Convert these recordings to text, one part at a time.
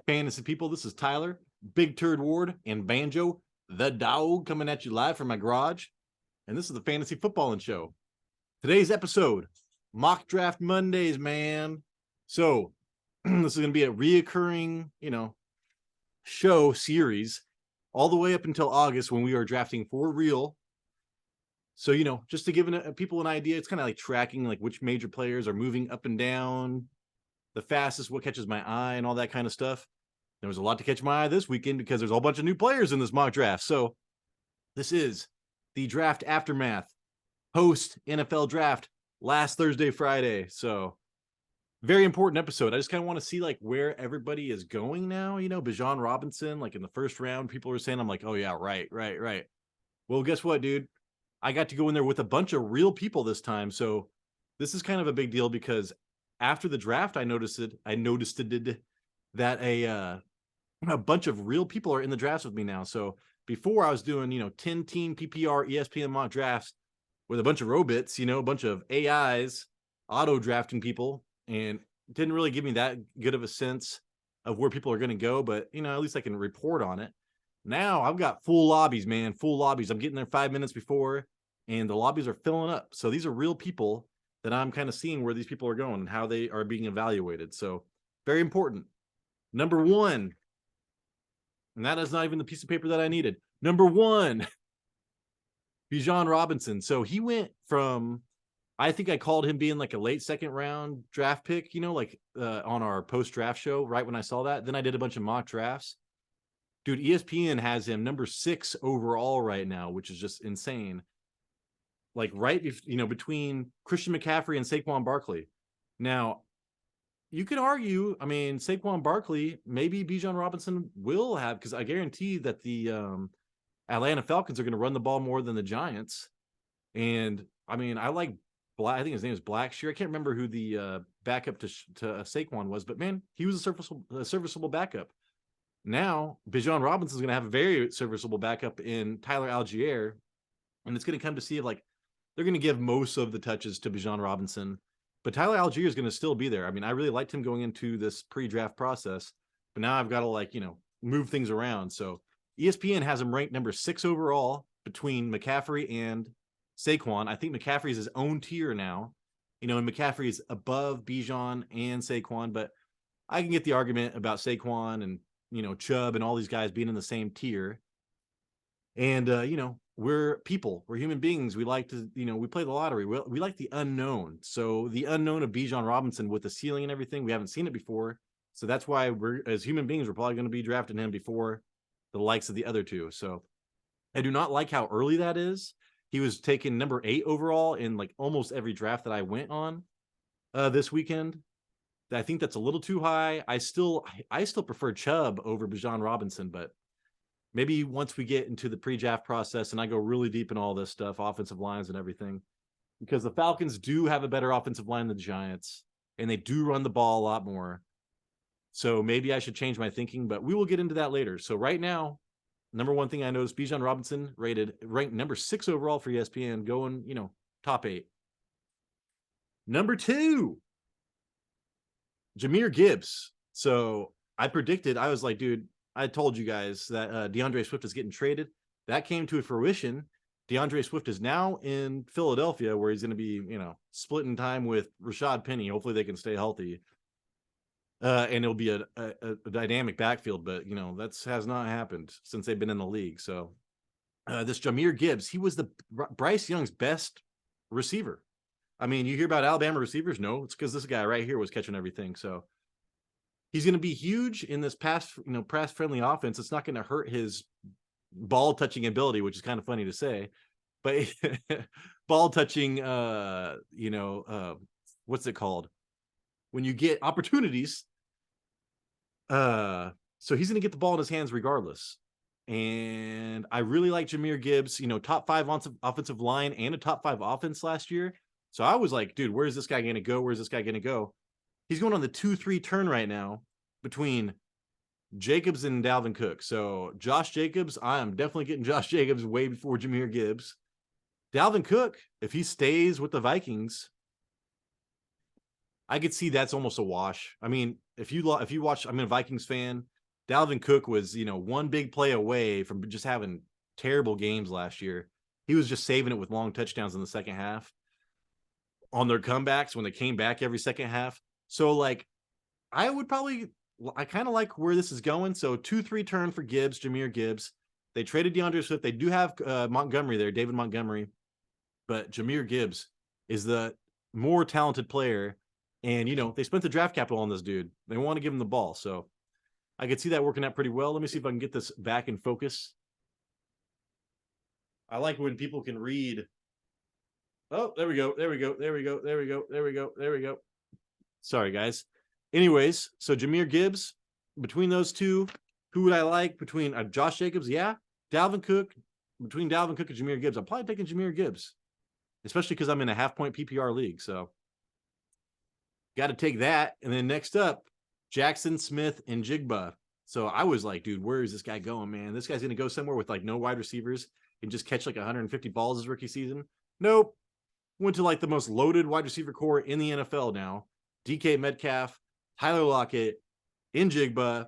fantasy people? This is Tyler, Big Turd Ward, and Banjo, the dog, coming at you live from my garage. And this is the Fantasy Footballin' Show. Today's episode, Mock Draft Mondays, man. So this is going to be a reoccurring, show series all the way up until August when we are drafting for real. So, just to give people an idea, it's kind of like tracking like which major players are moving up and down the fastest, what catches my eye, and all that kind of stuff. There was a lot to catch my eye this weekend because there's a whole bunch of new players in this mock draft. So this is the draft aftermath, post NFL draft, last Thursday, Friday. So very important episode. I just kind of want to see like where everybody is going now. Bijan Robinson, like in the first round, people were saying, I'm like, oh yeah, right. Well, guess what, dude? I got to go in there with a bunch of real people this time. So this is kind of a big deal because after the draft, I noticed that a bunch of real people are in the drafts with me now. So before I was doing, 10 team PPR ESPN mock drafts with a bunch of robits, a bunch of AIs, auto drafting people, and didn't really give me that good of a sense of where people are going to go. But, at least I can report on it. Now I've got full lobbies, man, full lobbies. I'm getting there 5 minutes before and the lobbies are filling up. So these are real people that I'm kind of seeing where these people are going and how they are being evaluated. So very important. Number one, and that is not even the piece of paper that I needed. Number one, Bijan Robinson. So he went from, I think I called him being like a late second round draft pick, on our post draft show, right when I saw that. Then I did a bunch of mock drafts. Dude, ESPN has him number 6 overall right now, which is just insane. Like right, between Christian McCaffrey and Saquon Barkley. Now, you could argue, Saquon Barkley, maybe Bijan Robinson will have, because I guarantee that the Atlanta Falcons are going to run the ball more than the Giants. And I like I think his name is Blackshear. I can't remember who the backup to Saquon was, but man, he was a serviceable backup. Now, Bijan Robinson is going to have a very serviceable backup in Tyler Algier, and it's going to come to see if they're going to give most of the touches to Bijan Robinson, but Tyler Algier is going to still be there. I really liked him going into this pre-draft process, but now I've got to move things around. So ESPN has him ranked number 6 overall between McCaffrey and Saquon. I think McCaffrey is his own tier now, and McCaffrey is above Bijan and Saquon, but I can get the argument about Saquon and Chubb and all these guys being in the same tier. And, we're people, we're human beings. We like to, we play the lottery. We like the unknown. So the unknown of Bijan Robinson with the ceiling and everything, we haven't seen it before. So that's why as human beings, we're probably going to be drafting him before the likes of the other two. So I do not like how early that is. He was taken number 8 overall in almost every draft that I went on this weekend. I think that's a little too high. I still prefer Chubb over Bijan Robinson, but maybe once we get into the pre-draft process and I go really deep in all this stuff, offensive lines and everything, because the Falcons do have a better offensive line than the Giants, and they do run the ball a lot more. So maybe I should change my thinking, but we will get into that later. So right now, number one thing I noticed, Bijan Robinson ranked number 6 overall for ESPN, going, top 8. Number 2, Jahmyr Gibbs. So I was like, dude, I told you guys that DeAndre Swift is getting traded. That came to fruition. DeAndre Swift is now in Philadelphia, where he's going to be, splitting time with Rashad Penny. Hopefully they can stay healthy. And it'll be a dynamic backfield, but, that has not happened since they've been in the league. So this Jahmyr Gibbs, he was Bryce Young's best receiver. You hear about Alabama receivers? No, it's because this guy right here was catching everything. So he's going to be huge in this pass-friendly offense. It's not going to hurt his ball-touching ability, which is kind of funny to say. But ball-touching, what's it called? When you get opportunities. So he's going to get the ball in his hands regardless. And I really like Jahmyr Gibbs, top 5 offensive line and a top 5 offense last year. So I was like, dude, where's this guy going to go? Where's this guy going to go? He's going on the 2-3 turn right now between Jacobs and Dalvin Cook. So Josh Jacobs, I am definitely getting Josh Jacobs way before Jahmyr Gibbs. Dalvin Cook, if he stays with the Vikings, I could see that's almost a wash. If you watch, I'm a Vikings fan. Dalvin Cook was, one big play away from just having terrible games last year. He was just saving it with long touchdowns in the second half on their comebacks when they came back every second half. So, like, I kind of like where this is going. So 2-3 turn for Gibbs, Jahmyr Gibbs. They traded DeAndre Swift. They do have Montgomery there, David Montgomery. But Jahmyr Gibbs is the more talented player. And, they spent the draft capital on this dude. They want to give him the ball. So I could see that working out pretty well. Let me see if I can get this back in focus. I like when people can read. Oh, there we go. There we go. There we go. There we go. There we go. There we go. Sorry, guys. Anyways, so Jahmyr Gibbs, between those two, who would I like? Between Josh Jacobs, yeah. Dalvin Cook, between Dalvin Cook and Jahmyr Gibbs, I'm probably taking Jahmyr Gibbs, especially because I'm in a half-point PPR league. So got to take that. And then next up, Jaxon Smith-Njigba. So I was like, dude, where is this guy going, man? This guy's going to go somewhere with like no wide receivers and just catch like 150 balls his rookie season. Nope. Went to like the most loaded wide receiver core in the NFL now. DK Metcalf, Tyler Lockett, Njigba.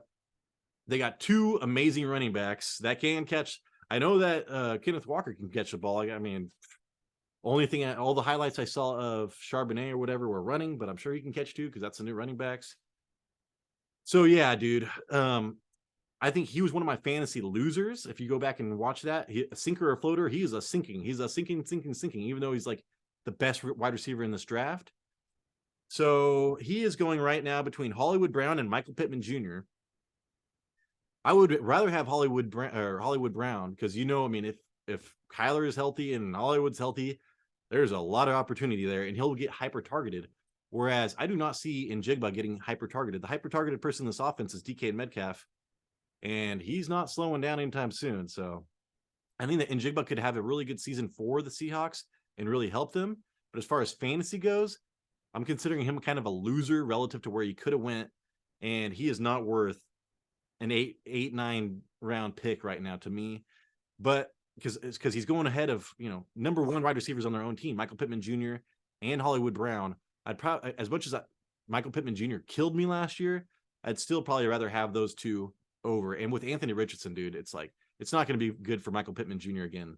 They got two amazing running backs that can catch. I know that Kenneth Walker can catch the ball. I mean, all the highlights I saw of Charbonnet or whatever were running, but I'm sure he can catch too because that's the new running backs. So yeah, dude. I think he was one of my fantasy losers. If you go back and watch that, a sinker or floater, he's a sinking. He's a sinking, even though he's like the best wide receiver in this draft. So he is going right now between Hollywood Brown and Michael Pittman Jr. I would rather have Hollywood Brown because, I mean, if Kyler is healthy and Hollywood's healthy, there's a lot of opportunity there and he'll get hyper targeted. Whereas I do not see Njigba getting hyper targeted. The hyper targeted person in this offense is DK Metcalf, and he's not slowing down anytime soon. So I think that Njigba could have a really good season for the Seahawks and really help them. But as far as fantasy goes, I'm considering him kind of a loser relative to where he could have went, and he is not worth an 8-9 round pick right now to me. But because he's going ahead of number one wide receivers on their own team, Michael Pittman Jr. and Hollywood Brown. I'd probably, as much as Michael Pittman Jr. killed me last year, I'd still probably rather have those two over. And with Anthony Richardson, dude, it's like it's not going to be good for Michael Pittman Jr. again.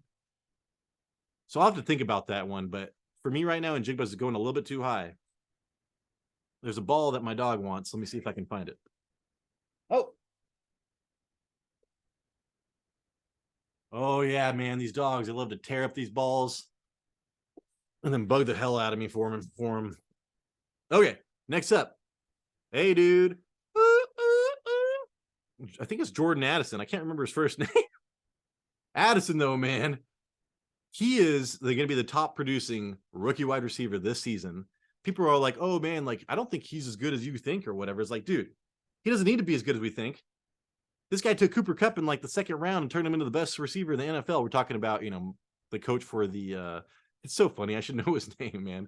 So I'll have to think about that one. But for me right now, Njigba is going a little bit too high. There's a ball that my dog wants. Let me see if I can find it. Oh yeah, man. These dogs, they love to tear up these balls and then bug the hell out of me for them. Okay, next up. Hey, dude. I think it's Jordan Addison. I can't remember his first name. Addison, though, man. He is going to be the top producing rookie wide receiver this season. People are all like, oh, man, like, I don't think he's as good as you think or whatever. It's like, dude, he doesn't need to be as good as we think. This guy took Cooper Kupp in like the second round and turned him into the best receiver in the NFL. We're talking about, the coach for the it's so funny. I should know his name, man.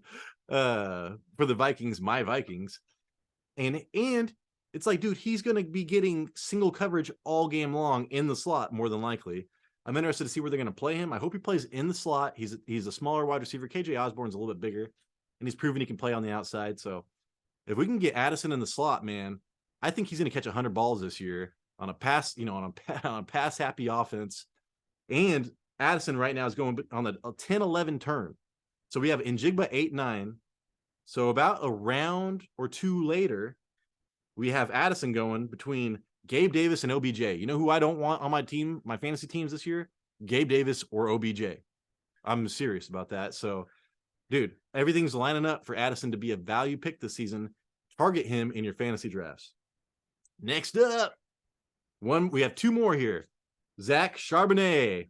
For the Vikings, my Vikings. And it's like, dude, he's going to be getting single coverage all game long in the slot, more than likely. I'm interested to see where they're going to play him. I hope he plays in the slot. He's a smaller wide receiver. KJ Osborne's a little bit bigger, and he's proven he can play on the outside. So if we can get Addison in the slot, man, I think he's going to catch 100 balls this year on a pass, on a pass happy offense. And Addison right now is going on the 10-11 turn. So we have Njigba 8-9. So about a round or two later, we have Addison going between Gabe Davis and OBJ. You know who I don't want on my team, my fantasy teams this year? Gabe Davis or OBJ. I'm serious about that. So, dude, everything's lining up for Addison to be a value pick this season. Target him in your fantasy drafts. Next up, we have two more here. Zach Charbonnet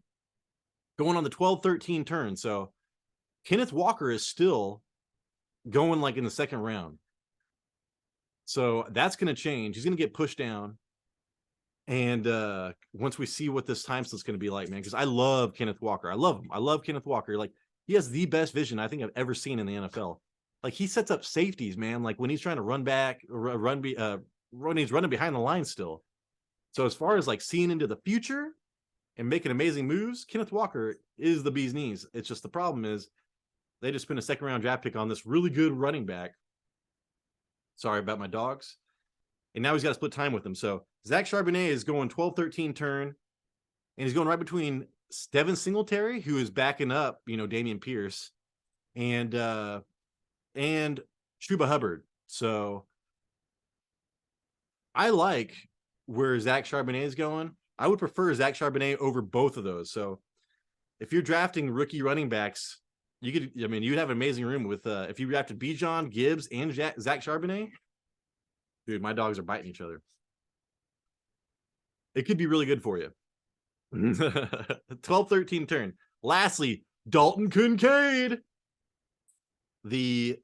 going on the 12-13 turn. So Kenneth Walker is still going like in the second round. So that's going to change. He's going to get pushed down. And once we see what this time split's going to be like, man, because I love Kenneth Walker. I love him. I love Kenneth Walker. Like, he has the best vision I think I've ever seen in the NFL. Like, he sets up safeties, man. Like, when he's trying to run back, when he's running behind the line still. So as far as like seeing into the future and making amazing moves, Kenneth Walker is the bee's knees. It's just the problem is they just spent a second round draft pick on this really good running back. Sorry about my dogs. and now he's got to split time with him. So Zach Charbonnet is going 12-13 turn, and he's going right between Devin Singletary, who is backing up, Dameon Pierce, and Chuba Hubbard. So I like where Zach Charbonnet is going. I would prefer Zach Charbonnet over both of those. So if you're drafting rookie running backs, you'd have an amazing room with if you drafted Bijan, Gibbs, and Zach Charbonnet. Dude, my dogs are biting each other. It could be really good for you. 12-13 turn. Lastly, Dalton Kincaid. The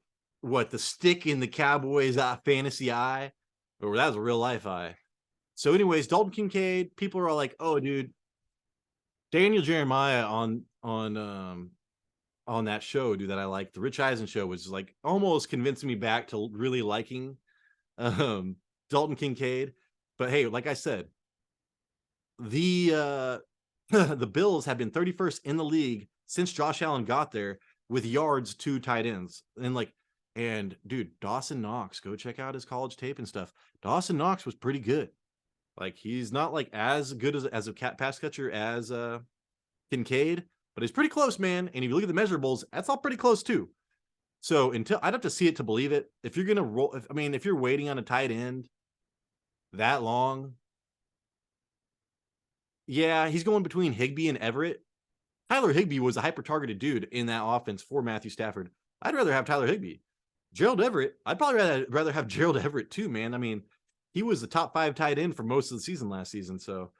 stick in the Cowboys fantasy eye, or that was a real life eye. So anyways, Dalton Kincaid, people are all like, oh dude, Daniel Jeremiah on that show, dude, that I like, the Rich Eisen show, was like almost convincing me back to really liking Dalton Kincaid. But hey, like I said, the the Bills have been 31st in the league since Josh Allen got there with yards to tight ends. And dude, Dawson Knox, go check out his college tape and stuff. Dawson Knox was pretty good. Like, he's not like as good as a pass catcher as Kincaid, but he's pretty close, man. And if you look at the measurables, that's all pretty close too. So I'd have to see it to believe it. If you're gonna roll, if you're waiting on a tight end that long, yeah, he's going between Higbee and Everett. Tyler Higbee was a hyper-targeted dude in that offense for Matthew Stafford. I'd rather have Tyler Higbee. Gerald Everett, I'd probably rather have Gerald Everett too, man. I mean, he was the top 5 tight end for most of the season last season. So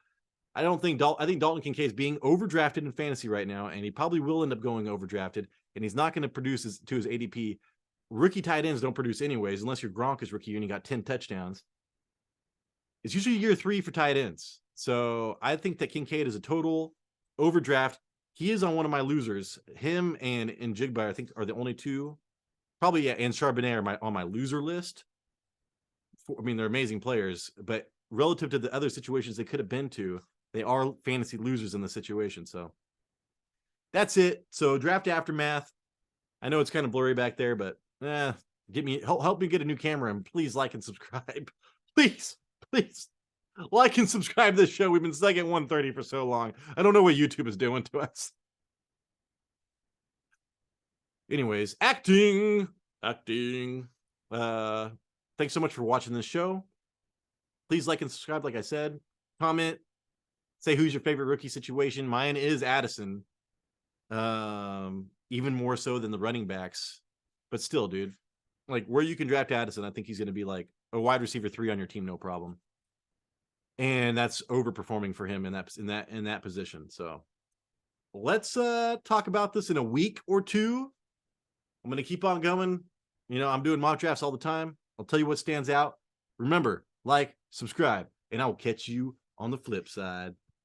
I think Dalton Kincaid is being overdrafted in fantasy right now, and he probably will end up going overdrafted, and he's not going to produce to his ADP. Rookie tight ends don't produce anyways, unless your Gronk is rookie and you got 10 touchdowns. It's usually year 3 for tight ends. So I think that Kincaid is a total overdraft. He is on one of my losers. Him and Njigba, I think, are the only two. Probably, yeah, and Charbonnet are on my loser list. They're amazing players, but relative to the other situations they could have been to, they are fantasy losers in the situation. So that's it. So draft aftermath. I know it's kind of blurry back there, but help me get a new camera, and please like and subscribe. Please like and subscribe to this show. We've been stuck at 130 for so long. I don't know what YouTube is doing to us. Anyways, acting. Thanks so much for watching this show. Please like and subscribe, like I said. Comment. Say who's your favorite rookie situation. Mine is Addison. Even more so than the running backs. But still, dude. Like, where you can draft Addison, I think he's going to be like a wide receiver 3 on your team, no problem. And that's overperforming for him in that position. So let's talk about this in a week or two. I'm going to keep on going. I'm doing mock drafts all the time. I'll tell you what stands out. Remember, like, subscribe, and I will catch you on the flip side.